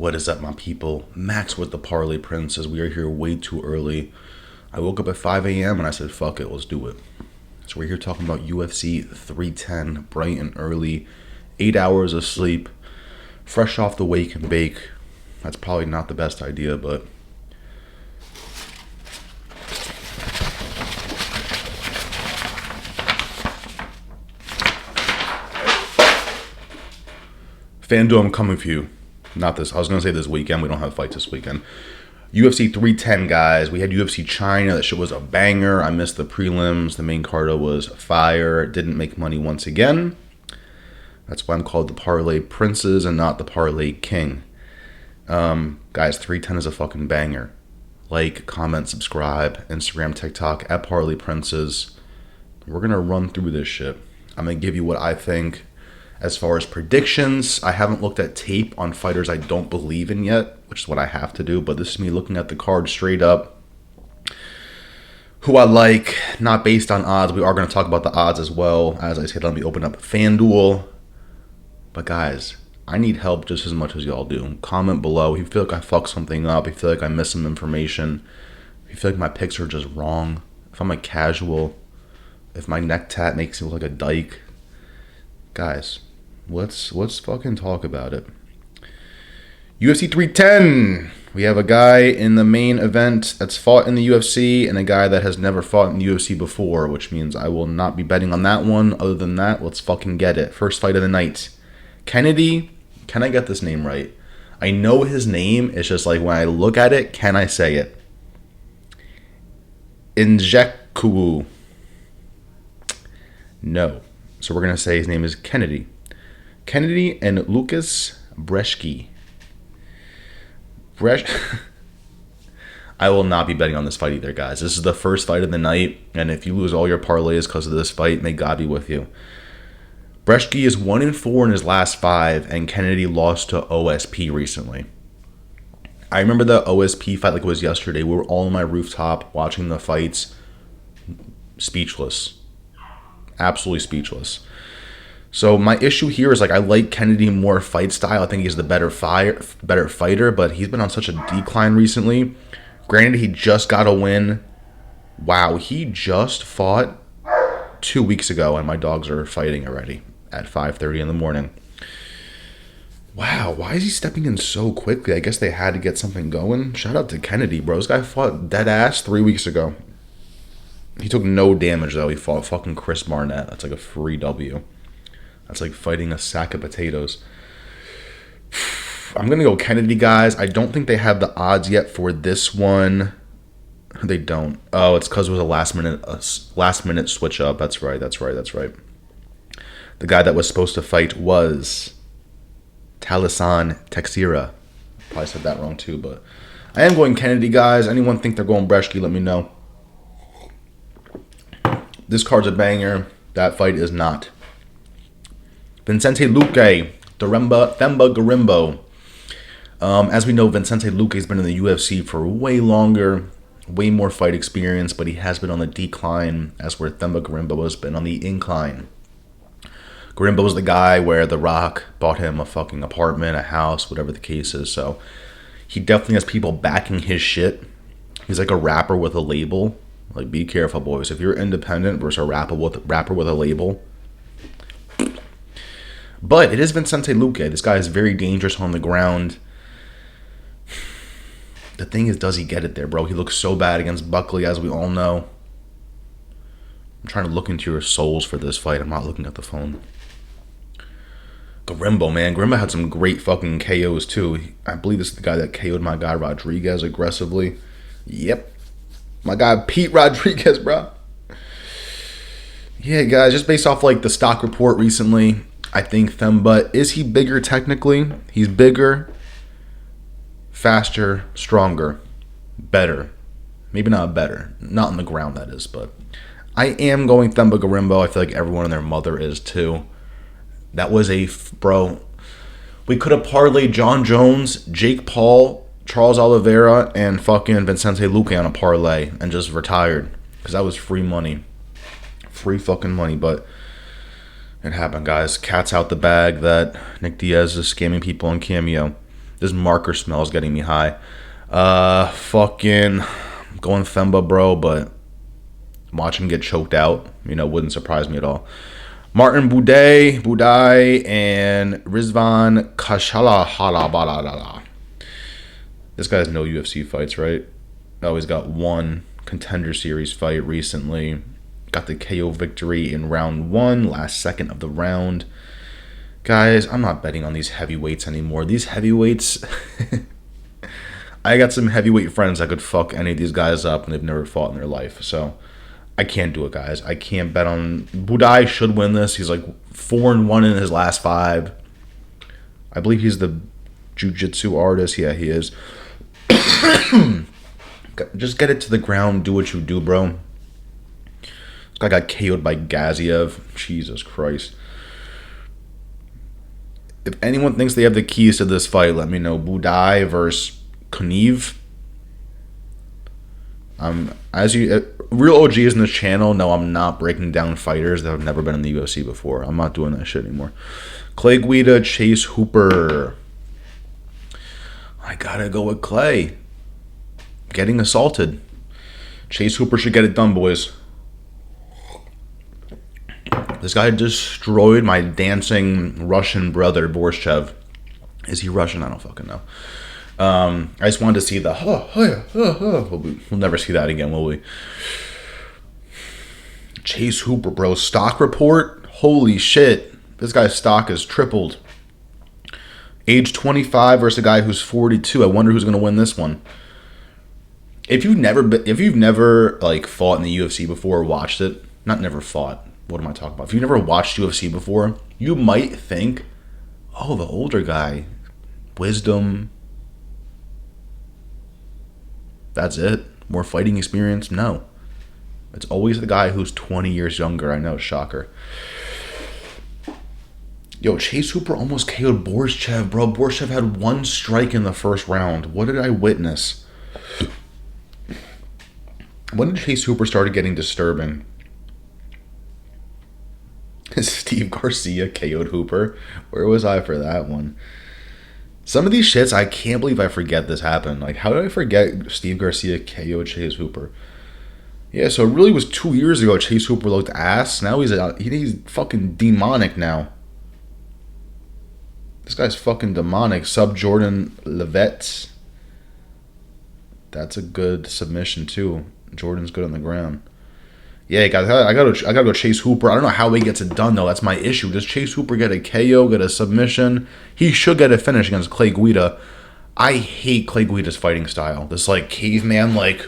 What is up, my people? Max with the Parlay Princess. We are here way too early. I woke up at 5 a.m. and I said, fuck it, let's do it. So we're here talking about UFC 310, bright and early, 8 hours of sleep, fresh off the wake and bake. That's probably not the best idea, but FanDuel, I'm coming for you. Not this. I was going to say this weekend. We don't have fights this weekend. UFC 310, guys. We had UFC China. That shit was a banger. I missed the prelims. The main card was fire. Didn't make money once again. That's why I'm called the Parlay Princes and not the Parlay King. Guys, 310 is a fucking banger. Like, comment, subscribe, Instagram, TikTok, at Parlay Princes. We're going to run through this shit. I'm going to give you what I think. As far as predictions, I haven't looked at tape on fighters I don't believe in yet, which is what I have to do. But this is me looking at the card straight up. Who I like, not based on odds. We are going to talk about the odds as well. As I said, let me open up FanDuel. But guys, I need help just as much as y'all do. Comment below if you feel like I fucked something up. If you feel like I missed some information. If you feel like my picks are just wrong. If I'm a casual. If my neck tat makes me look like a dyke. Guys, let's fucking talk about it. UFC 310. We have a guy in the main event that's fought in the UFC and a guy that has never fought in the UFC before, which means I will not be betting on that one. Other than that, let's fucking get it. First fight of the night. Kennedy. Can I get this name right? I know his name. It's just like when I look at it, can I say it? Nzechukwu. No. So we're going to say his name is Kennedy. Kennedy and Lukasz Brzeski. I will not be betting on this fight either, guys. This is the first fight of the night, and if you lose all your parlays because of this fight, may God be with you. Brzeski is 1-4 in his last 5, and Kennedy lost to OSP recently. I remember the OSP fight like it was yesterday. We were all on my rooftop watching the fights. Speechless. Absolutely speechless. So my issue here is like I like Kennedy more fight style. I think he's the better fighter, but he's been on such a decline recently. Granted, he just got a win. Wow, he just fought 2 weeks ago, and my dogs are fighting already at 5:30 in the morning. Wow, why is he stepping in so quickly? I guess they had to get something going. Shout out to Kennedy, bro. This guy fought dead ass 3 weeks ago. He took no damage, though. He fought fucking Chris Barnett. That's like a free W. That's like fighting a sack of potatoes. I'm going to go Kennedy, guys. I don't think they have the odds yet for this one. They don't. Oh, it's because it was a last minute switch up. That's right. The guy that was supposed to fight was Talisan Texira. Probably said that wrong, too, but I am going Kennedy, guys. Anyone think they're going Brzeski, let me know. This card's a banger. That fight is not. Vicente Luque, Themba Gorimbo. As we know, Vicente Luque has been in the UFC for way longer, way more fight experience, but he has been on the decline, as where Themba Gorimbo has been on the incline. Gorimbo was the guy where The Rock bought him a fucking apartment, a house, whatever the case is, so he definitely has people backing his shit. He's like a rapper with a label. Like, be careful, boys. If you're independent versus a rapper with a label. But it is Vicente Luque. This guy is very dangerous on the ground. The thing is, does he get it there, bro? He looks so bad against Buckley, as we all know. I'm trying to look into your souls for this fight. I'm not looking at the phone. Gorimbo, man. Gorimbo had some great fucking KOs, too. I believe this is the guy that KO'd my guy Rodriguez aggressively. Yep. My guy Pete Rodriguez, bro. Yeah, guys, just based off like the stock report recently, I think Themba, is he bigger technically? He's bigger, faster, stronger, better. Maybe not better. Not on the ground, that is, but I am going Themba Gorimbo. I feel like everyone and their mother is too. That was bro. We could have parlayed John Jones, Jake Paul, Charles Oliveira, and fucking Vicente Luque on a parlay and just retired. Because that was free money. Free fucking money, but it happened, guys. Cat's out the bag that Nick Diaz is scamming people on Cameo. This marker smell is getting me high. Fucking going Themba, bro, but watch him get choked out, wouldn't surprise me at all. Martin Buday, and Rizvan Kashala Halabalala. This guy has no UFC fights, right? Oh, he's got one Contender Series fight recently. Got the KO victory in round 1, last second of the round. Guys, I'm not betting on these heavyweights anymore. These heavyweights... I got some heavyweight friends that could fuck any of these guys up, and they've never fought in their life. So, I can't do it, guys. I can't bet on... Buday should win this. He's like 4-1 in his last 5. I believe he's the jiu-jitsu artist. Yeah, he is. Just get it to the ground. Do what you do, bro. This guy got KO'd by Gaziev. Jesus Christ. If anyone thinks they have the keys to this fight, let me know. Buday versus Kuniev. As you real OGs in this channel know, I'm not breaking down fighters that have never been in the UFC before. I'm not doing that shit anymore. Clay Guida, Chase Hooper. I gotta go with Clay. Getting assaulted. Chase Hooper should get it done, boys. This guy destroyed my dancing Russian brother, Borshev. Is he Russian? I don't fucking know. I just wanted to see the... We'll never see that again, will we? Chase Hooper, bro. Stock report? Holy shit. This guy's stock is tripled. Age 25 versus a guy who's 42. I wonder who's going to win this one. If you've never like fought in the UFC before or watched it... Not never fought. What am I talking about? If you've never watched UFC before, you might think, oh, the older guy, wisdom, that's it. More fighting experience? No. It's always the guy who's 20 years younger. I know, shocker. Yo, Chase Hooper almost KO'd Borshev, bro. Borshev had 1 strike in the first round. What did I witness? When did Chase Hooper start getting disturbing? Steve Garcia KO'd Hooper. Where was I for that one? Some of these shits, I can't believe I forget this happened. Like, how did I forget Steve Garcia KO'd Chase Hooper? Yeah, so it really was 2 years ago Chase Hooper looked ass. Now he's fucking demonic now. This guy's fucking demonic. Sub Jordan Levitt. That's a good submission too. Jordan's good on the ground. Yeah, guys, I gotta go Chase Hooper. I don't know how he gets it done though. That's my issue. Does Chase Hooper get a KO, get a submission? He should get a finish against Clay Guida. I hate Clay Guida's fighting style. This like caveman, like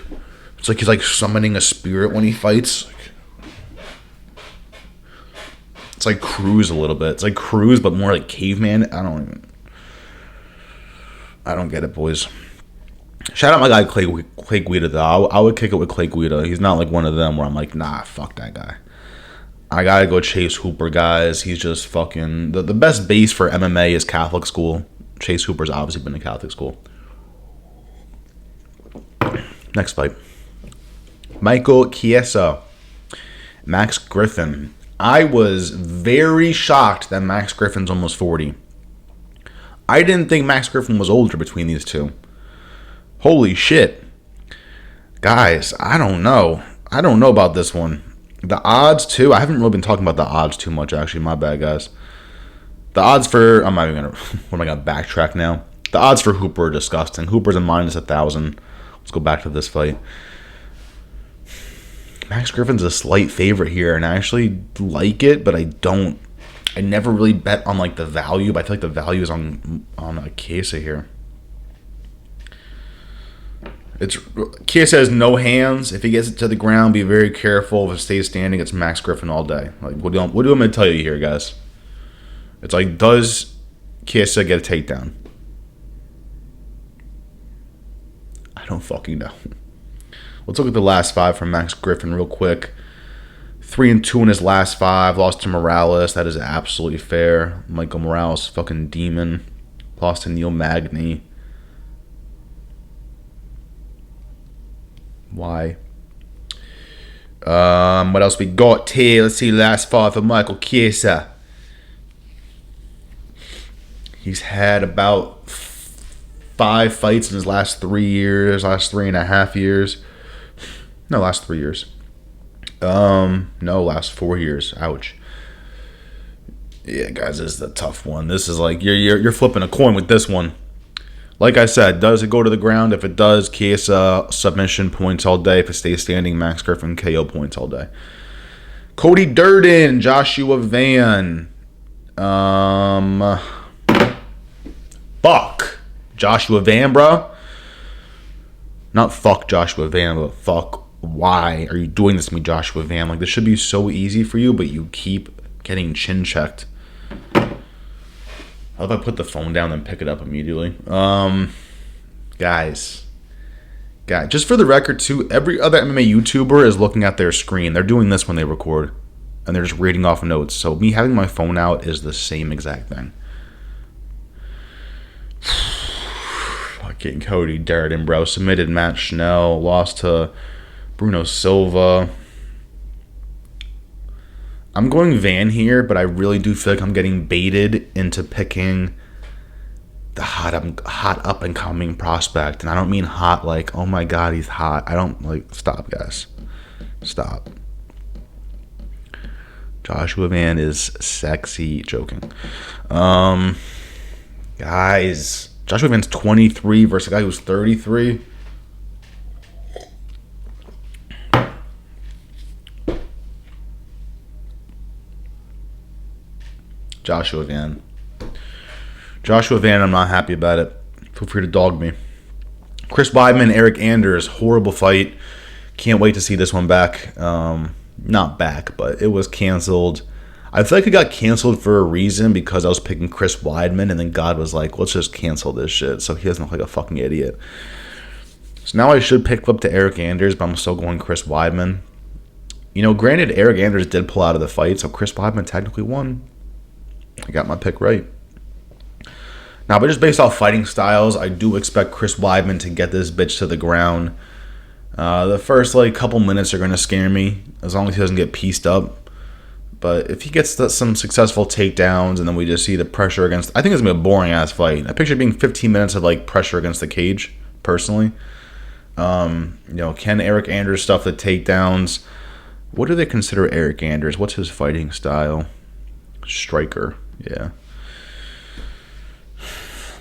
it's like he's like summoning a spirit when he fights. It's like Cruz a little bit. It's like Cruz, but more like caveman. I don't get it, boys. Shout out my guy Clay Guida though. I would kick it with Clay Guida. He's not like one of them where I'm like, nah, fuck that guy. I gotta go Chase Hooper, guys. He's just fucking the best base for MMA is Catholic school. Chase Hooper's obviously been to Catholic school. Next fight. Michael Chiesa. Max Griffin. I was very shocked that Max Griffin's almost 40. I didn't think Max Griffin was older between these two. Holy shit. Guys, I don't know. I don't know about this one. The odds, too. I haven't really been talking about the odds too much, actually. My bad, guys. The odds for... I'm not even going to... What am I going to backtrack now? The odds for Hooper are disgusting. Hooper's a minus 1,000. Let's go back to this fight. Max Griffin's a slight favorite here, and I actually like it, but I don't... I never really bet on, like, the value, but I feel like the value is on Chiesa here. Chiesa has no hands. If he gets it to the ground, be very careful. If it stays standing, it's Max Griffin all day. Like, what do I'm going to tell you here, guys? It's like, does Chiesa get a takedown? I don't fucking know. Let's look at the last 5 from Max Griffin real quick. 3-2 in his last 5. Lost to Morales. That is absolutely fair. Michael Morales, fucking demon. Lost to Neil Magny. Why? What else we got here? Let's see. Last 5 for Michael Chiesa. He's had about 5 fights in his last 3 years, last 3.5 years. No, last 3 years. No, last 4 years. Ouch. Yeah, guys, this is a tough one. This is like you're flipping a coin with this one. Like I said, does it go to the ground? If it does, Chiesa submission points all day. If it stays standing, Max Griffin KO points all day. Cody Durden, Joshua Van. Fuck Joshua Van, bro. Not fuck Joshua Van, but fuck. Why are you doing this to me, Joshua Van? Like, this should be so easy for you, but you keep getting chin checked. How if I put the phone down and pick it up immediately? Guys, just for the record too, every other MMA YouTuber is looking at their screen. They're doing this when they record, and they're just reading off notes. So me having my phone out is the same exact thing. Fucking Cody Durden, bro. Submitted Matt Schnell, lost to Bruno Silva. I'm going Van here, but I really do feel like I'm getting baited into picking the hot up and coming prospect. And I don't mean hot like, oh my God, he's hot. I don't like, stop, guys. Stop. Joshua Van is sexy. Joking. Guys, Joshua Van's 23 versus a guy who's 33. Joshua Van, I'm not happy about it. Feel free to dog me. Chris Weidman, Eryk Anders, horrible fight. Can't wait to see this one back. Not back, but it was canceled. I feel like it got canceled for a reason because I was picking Chris Weidman, and then God was like, let's just cancel this shit so he doesn't look like a fucking idiot. So now I should pick up to Eryk Anders, but I'm still going Chris Weidman. You know, granted, Eryk Anders did pull out of the fight, so Chris Weidman technically won. I got my pick right. Now, but just based off fighting styles, I do expect Chris Weidman to get this bitch to the ground. The first couple minutes are going to scare me, as long as he doesn't get pieced up. But if he gets some successful takedowns, and then we just see the pressure against, I think it's going to be a boring ass fight. I picture it being 15 minutes of pressure against the cage, personally. Can Eryk Anders stuff the takedowns? What do they consider Eryk Anders? What's his fighting style? Striker. Yeah.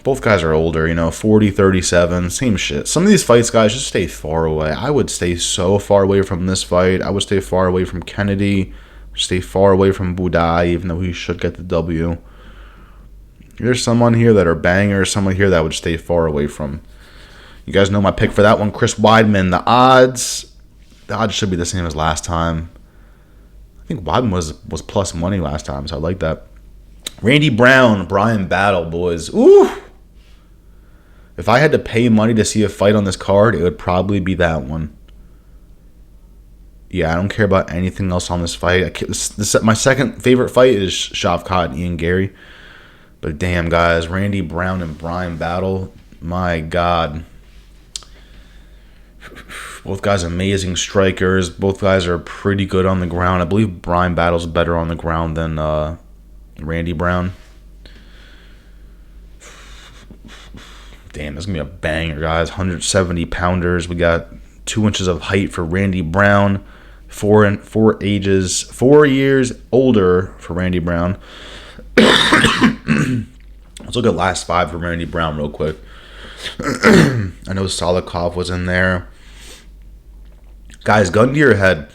Both guys are older, 40, 37, same shit. Some of these fights, guys, just stay far away. I would stay so far away from this fight. I would stay far away from Kennedy, stay far away from Buday, even though he should get the W. There's someone here that are bangers, someone here that I would stay far away from. You guys know my pick for that one, Chris Weidman. The odds should be the same as last time. I think Weidman was plus money last time, so I like that. Randy Brown, Bryan battle, boys. Ooh! If I had to pay money to see a fight on this card, it would probably be that one. Yeah, I don't care about anything else on this fight. My second favorite fight is Shavkat and Ian Gary. But damn, guys, Randy Brown and Bryan battle. My God. Both guys amazing strikers. Both guys are pretty good on the ground. I believe Bryan battles better on the ground than Randy Brown. Damn, this is going to be a banger, guys. 170 pounders. We got 2 inches of height for Randy Brown. 4 years older for Randy Brown. Let's look at last 5 for Randy Brown real quick. I know Solikov was in there. Guys, gun to your head.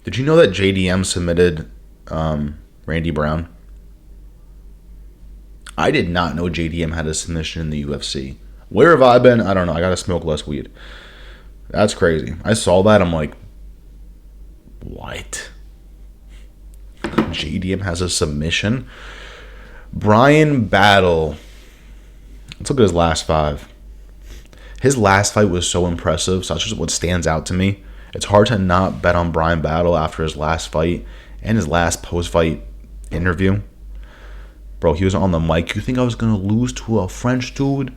Did you know that JDM submitted Randy Brown? I did not know JDM had a submission in the UFC. Where have I been? I don't know. I gotta smoke less weed. That's crazy. I saw that. I'm like, what? JDM has a submission? Bryan battle. Let's look at his last 5. His last fight was so impressive. So that's just what stands out to me. It's hard to not bet on Bryan battle after his last fight and his last post-fight interview. Bro, he was on the mic. You think I was going to lose to a French dude?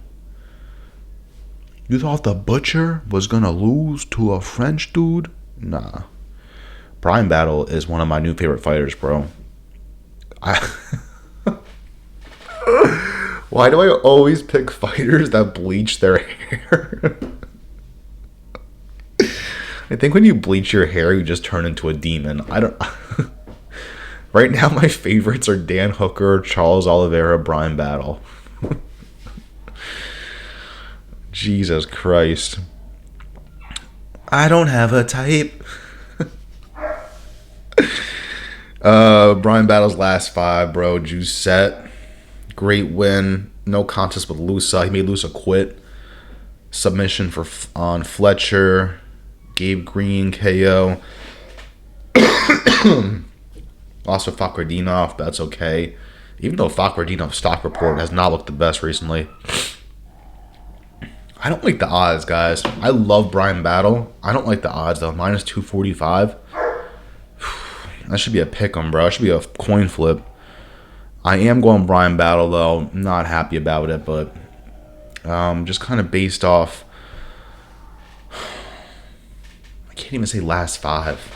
You thought the Butcher was going to lose to a French dude? Nah. Bryan battle is one of my new favorite fighters, bro. Why do I always pick fighters that bleach their hair? I think when you bleach your hair, you just turn into a demon. I don't. Right now, my favorites are Dan Hooker, Charles Oliveira, Bryan Battle. Jesus Christ. I don't have a type. Bryan Battle's last 5, bro. Giuseppe. Great win. No contest with Lusa. He made Lusa quit. Submission on Fletcher. Gabe Green KO. Lost with Fakhretdinov. That's okay. Even though Fakhretdinov's stock report has not looked the best recently. I don't like the odds, guys. I love Bryan Battle. I don't like the odds, though. Minus 245. That should be a pick'em, bro. That should be a coin flip. I am going Bryan Battle, though. I'm not happy about it, but just kind of based off... I can't even say last 5.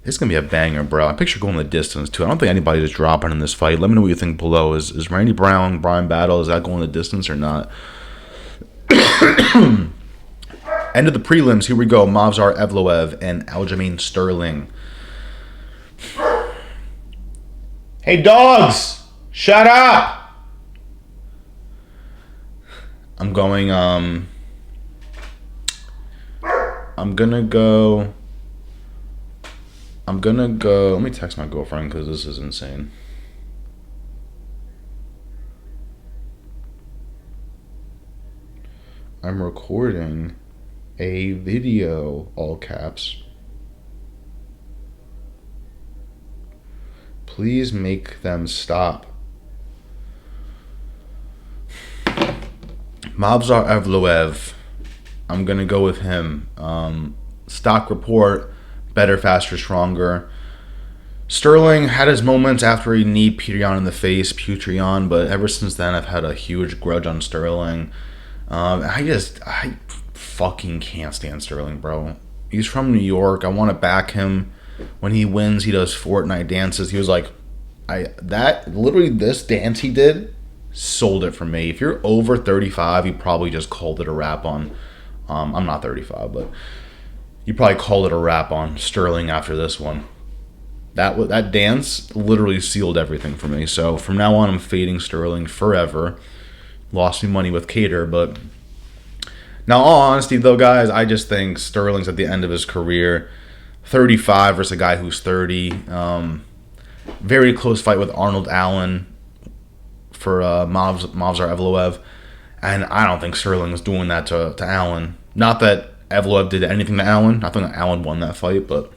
It's going to be a banger, bro. I picture going the distance, too. I don't think anybody's dropping in this fight. Let me know what you think below. Is Randy Brown, Bryan Battle, is that going the distance or not? End of the prelims. Here we go. Movsar Evloev and Aljamain Sterling. Hey, dogs! Shut up! I'm going, I'm gonna go... Let me text my girlfriend because this is insane. I'm recording a video, all caps. Please make them stop. Movsar Evloev. I'm going to go with him. Stock report, better, faster, stronger. Sterling had his moments after he kneed Petrion in the face, but ever since then I've had a huge grudge on Sterling. I fucking can't stand Sterling, bro. He's from New York. I want to back him. When he wins, he does Fortnite dances. He was like, literally this dance he did sold it for me. If you're over 35, you probably just called it a wrap on. I'm not 35, but you probably called it a wrap on Sterling after this one. That dance literally sealed everything for me. So from now on, I'm fading Sterling forever. Lost me money with Cater, but now, all honesty, though, guys, I just think Sterling's at the end of his career. 35 versus a guy who's 30. Very close fight with Arnold Allen for Movsar Evloev, and I don't think Sterling's doing that to Allen. Not that Evloev did anything to Allen. I think that Allen won that fight, but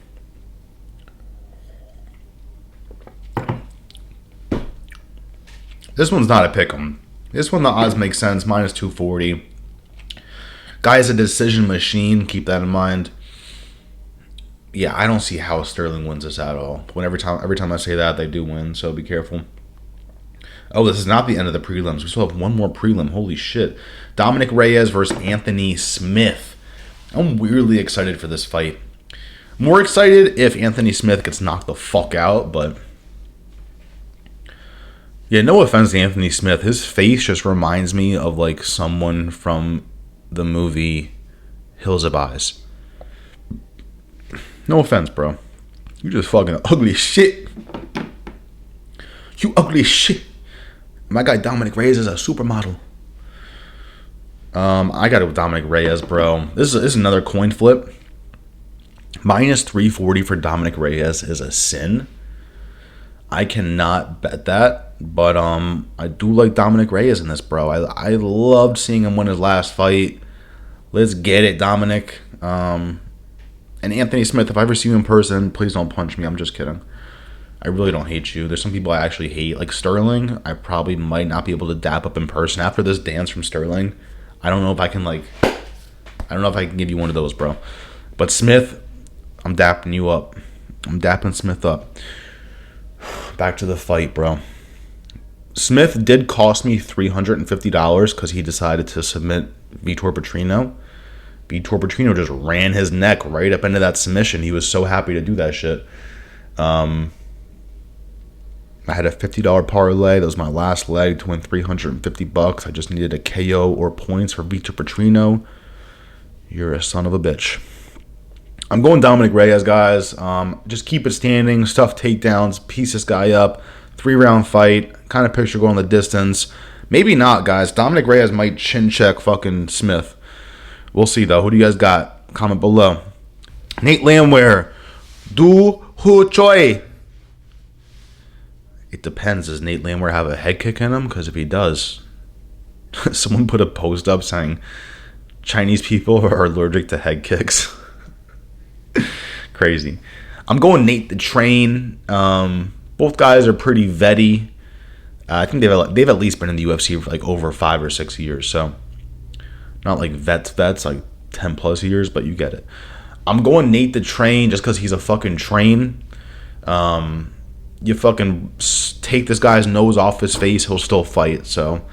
this one's not a pick'em. This one, the odds make sense. Minus 240. Guy's a decision machine. Keep that in mind. Yeah, I don't see how Sterling wins this at all. Every time I say that, they do win, so be careful. Oh, this is not the end of the prelims. We still have one more prelim. Holy shit. Dominick Reyes versus Anthony Smith. I'm weirdly excited for this fight. More excited if Anthony Smith gets knocked the fuck out, but... yeah, no offense to Anthony Smith. His face just reminds me of, like, someone from the movie Hills Have Eyes. No offense, bro. You just fucking ugly shit. You ugly shit. My guy Dominick Reyes is a supermodel. I got it with Dominick Reyes, bro. This is another coin flip. Minus 340 for Dominick Reyes is a sin. I cannot bet that. But I do like Dominick Reyes in this, bro. I loved seeing him win his last fight. Let's get it, Dominick. And Anthony Smith, if I ever see you in person, please don't punch me. I'm just kidding. I really don't hate you. There's some people I actually hate. Like Sterling, I probably might not be able to dap up in person. After this dance from Sterling, I don't know if I can, like... I don't know if I can give you one of those, bro. But Smith, I'm dapping you up. I'm dapping Smith up. Back to the fight, bro. Smith did cost me $350 because he decided to submit Vitor Petrino. Vitor Petrino just ran his neck right up into that submission. He was so happy to do that shit. I had a $50 parlay. That was my last leg to win $350. I just needed a KO or points for Vitor Petrino. You're a son of a bitch. I'm going Dominick Reyes, guys. Just keep it standing. Stuff takedowns. Piece this guy up. 3-round fight. Kind of picture going the distance. Maybe not, guys. Dominick Reyes might chin check fucking Smith. We'll see, though. Who do you guys got? Comment below. Nate Landwehr. Dooho Choi. It depends. Does Nate Landwehr have a head kick in him? Because if he does, someone put a post up saying Chinese people are allergic to head kicks. Crazy. I'm going Nate the Train. Both guys are pretty vetty. I think they've at least been in the UFC for like over 5 or 6 years. So not like vets, like 10 plus years, but you get it. I'm going Nate the Train just because he's a fucking train. You fucking take this guy's nose off his face, he'll still fight. So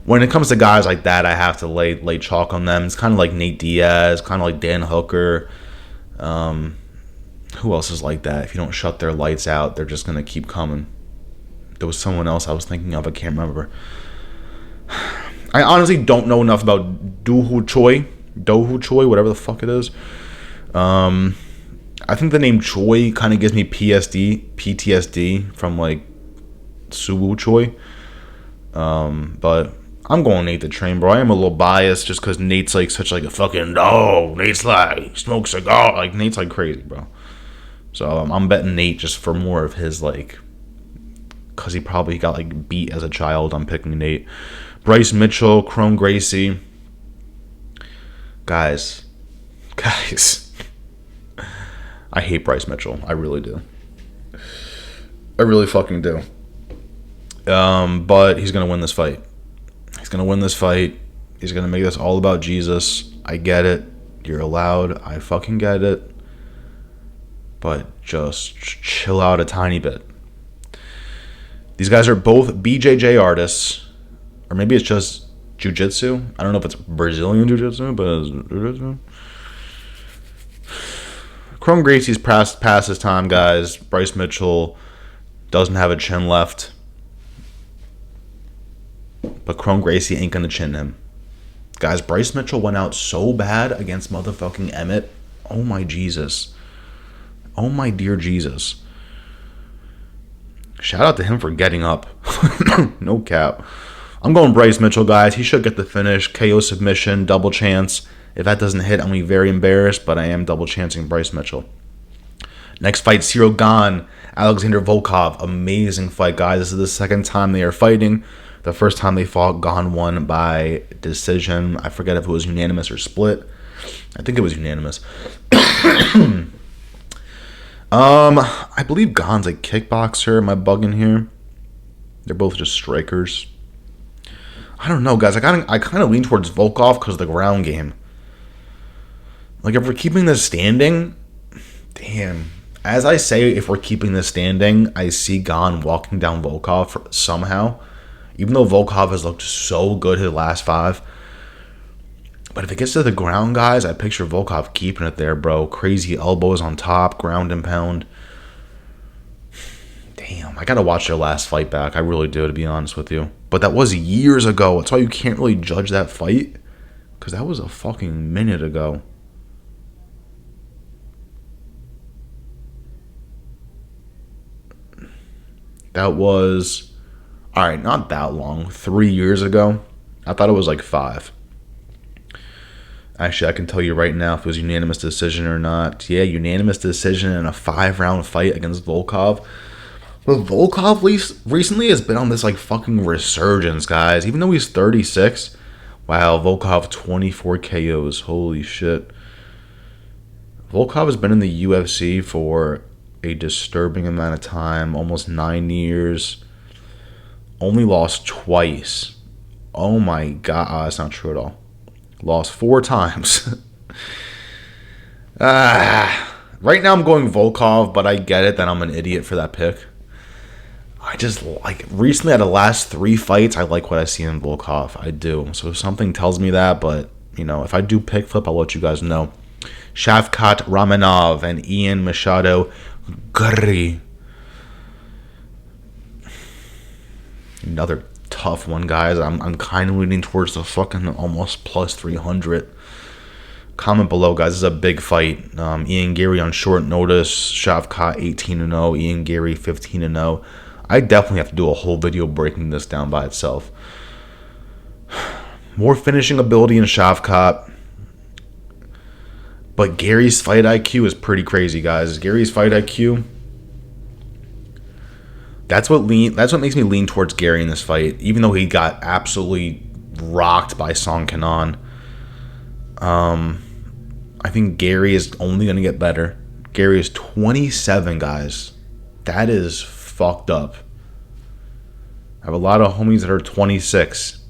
when it comes to guys like that, I have to lay chalk on them. It's kind of like Nate Diaz, kind of like Dan Hooker. Who else is like that? If you don't shut their lights out, they're just going to keep coming. There was someone else I was thinking of. I can't remember. I honestly don't know enough about Dooho Choi, whatever the fuck it is. I think the name Choi kind of gives me PTSD from like Suwoo Choi. But I'm going Nate the Train, bro. I am a little biased just because Nate's like such like a fucking Nate's like smokes cigar, like Nate's like crazy, bro. So I'm betting Nate just for more of his like, because he probably got like beat as a child. I'm picking Nate. Bryce Mitchell, Kron Gracie. Guys. I hate Bryce Mitchell. I really do. I really fucking do. But he's going to win this fight. He's going to win this fight. He's going to make this all about Jesus. I get it. You're allowed. I fucking get it. But just chill out a tiny bit. These guys are both BJJ artists. Or maybe it's just jiu-jitsu. I don't know if it's Brazilian jiu-jitsu, but it's jiu-jitsu. Kron Gracie's past his time, guys. Bryce Mitchell doesn't have a chin left. But Kron Gracie ain't going to chin him. Guys, Bryce Mitchell went out so bad against motherfucking Emmett. Oh my Jesus. Oh my dear Jesus. Shout out to him for getting up. No cap. I'm going Bryce Mitchell, guys. He should get the finish. KO submission, double chance. If that doesn't hit, I'm going to be very embarrassed, but I am double chancing Bryce Mitchell. Next fight, Ciryl Gane, Alexander Volkov. Amazing fight, guys. This is the second time they are fighting. The first time they fought, Gane won by decision. I forget if it was unanimous or split. I think it was unanimous. I believe Gane's a kickboxer. Am I bugging here? They're both just strikers. I don't know, guys. I kind of lean towards Volkov because of the ground game. Like, if we're keeping this standing, damn. As I say, if we're keeping this standing, I see Gane walking down Volkov somehow. Even though Volkov has looked so good his last 5. But if it gets to the ground, guys, I picture Volkov keeping it there, bro. Crazy elbows on top, ground and pound. Damn, I gotta watch their last fight back. I really do, to be honest with you. But that was years ago. That's why you can't really judge that fight. Because that was a fucking minute ago. That was, alright, not that long. 3 years ago. I thought it was like 5. Actually, I can tell you right now if it was unanimous decision or not. Yeah, unanimous decision in a 5-round fight against Volkov. But Volkov recently has been on this like fucking resurgence, guys. Even though he's 36. Wow, Volkov 24 KOs. Holy shit. Volkov has been in the UFC for a disturbing amount of time. Almost 9 years. Only lost twice. Oh my god. That's not true at all. Lost 4 times. Right now I'm going Volkov, but I get it that I'm an idiot for that pick. I just like, recently out of the last 3 fights, I like what I see in Volkov. I do. So something tells me that, but, you know, if I do pick flip, I'll let you guys know. Shavkat Ramonov and Ian Machado Gurri. Another tough one, guys. I'm kind of leaning towards the fucking almost plus 300. Comment below, guys. This is a big fight. Ian Gary on short notice. Shavkat 18-0. Ian Gary 15-0. I definitely have to do a whole video breaking this down by itself. More finishing ability in Shavkat. But Gary's fight IQ is pretty crazy, guys. Gary's fight IQ. That's what makes me lean towards Gary in this fight, even though he got absolutely rocked by Song Kenan. I think Gary is only going to get better. Gary is 27, guys. That is fucked up. I have a lot of homies that are 26.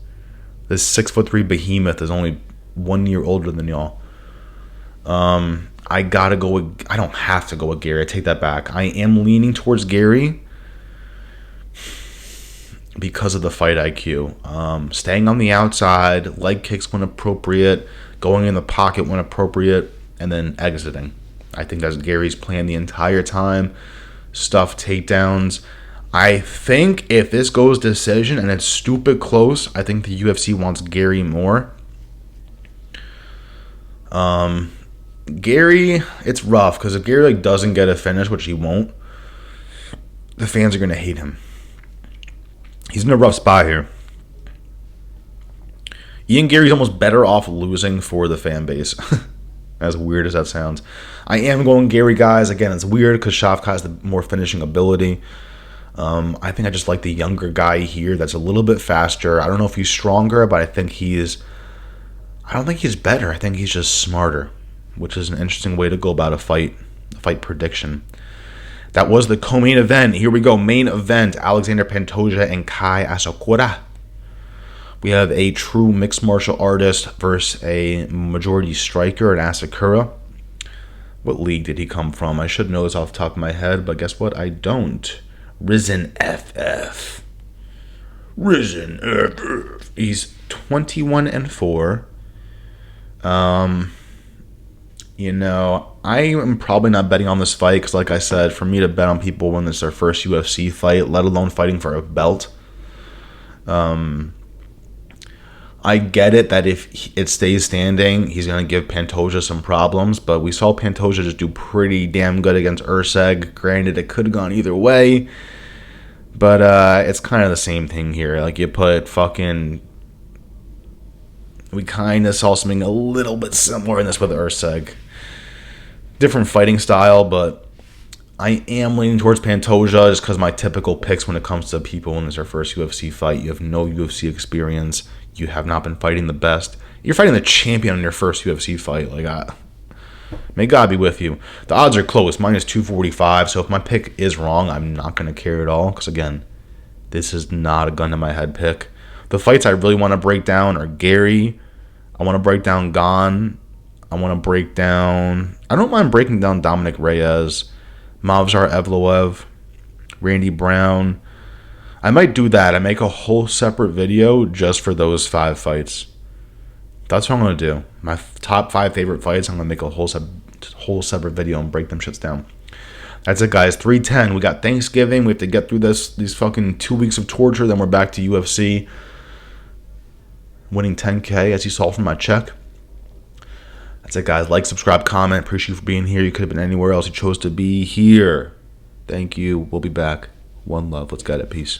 This 6'3" behemoth is only 1 year older than y'all. I gotta go with... I don't have to go with Gary. I take that back. I am leaning towards Gary because of the fight IQ. Staying on the outside, leg kicks when appropriate, going in the pocket when appropriate, and then exiting. I think that's Gary's plan the entire time. Stuff takedowns. I think if this goes decision and it's stupid close, I think the UFC wants Gary more. Gary, it's rough because if Gary doesn't get a finish, which he won't, the fans are going to hate him. He's in a rough spot here. Ian Gary's almost better off losing for the fan base. As weird as that sounds. I am going Gary, guys. Again, it's weird because Shavkat has the more finishing ability. I think I just like the younger guy here that's a little bit faster. I don't know if he's stronger, but I think I don't think he's better. I think he's just smarter, which is an interesting way to go about a fight prediction. That was the co-main event. Here we go. Main event. Alexander Pantoja and Kai Asakura. We have a true mixed martial artist versus a majority striker in Asakura. What league did he come from? I should know this off the top of my head, but guess what? I don't. Rizvan FF. Rizvan FF. He's 21-4. You know, I am probably not betting on this fight because, like I said, for me to bet on people when it's their first UFC fight, let alone fighting for a belt, I get it that if it stays standing, he's going to give Pantoja some problems, but we saw Pantoja just do pretty damn good against Urseg. Granted, it could have gone either way, but it's kind of the same thing here. Like, you put fucking... We kind of saw something a little bit similar in this with Urseg. Different fighting style, but I am leaning towards Pantoja just because my typical picks when it comes to people when it's their first UFC fight. You have no UFC experience. You have not been fighting the best. You're fighting the champion in your first UFC fight. May God be with you. The odds are close, minus 245. So if my pick is wrong, I'm not going to care at all. Because again, this is not a gun to my head pick. The fights I really want to break down are Gary. I want to break down Gane. I want to break down... I don't mind breaking down Dominick Reyes, Movsar Evloev, Randy Brown. I might do that. I make a whole separate video just for those 5 fights. That's what I'm going to do. My top 5 favorite fights, I'm going to make a whole separate video and break them shits down. That's it, guys. 3:10. We got Thanksgiving. We have to get through these fucking 2 weeks of torture. Then we're back to UFC. Winning 10K, as you saw from my check. That's it, guys. Like, subscribe, comment. Appreciate you for being here. You could have been anywhere else. You chose to be here. Thank you. We'll be back. One love. Let's get it. Peace.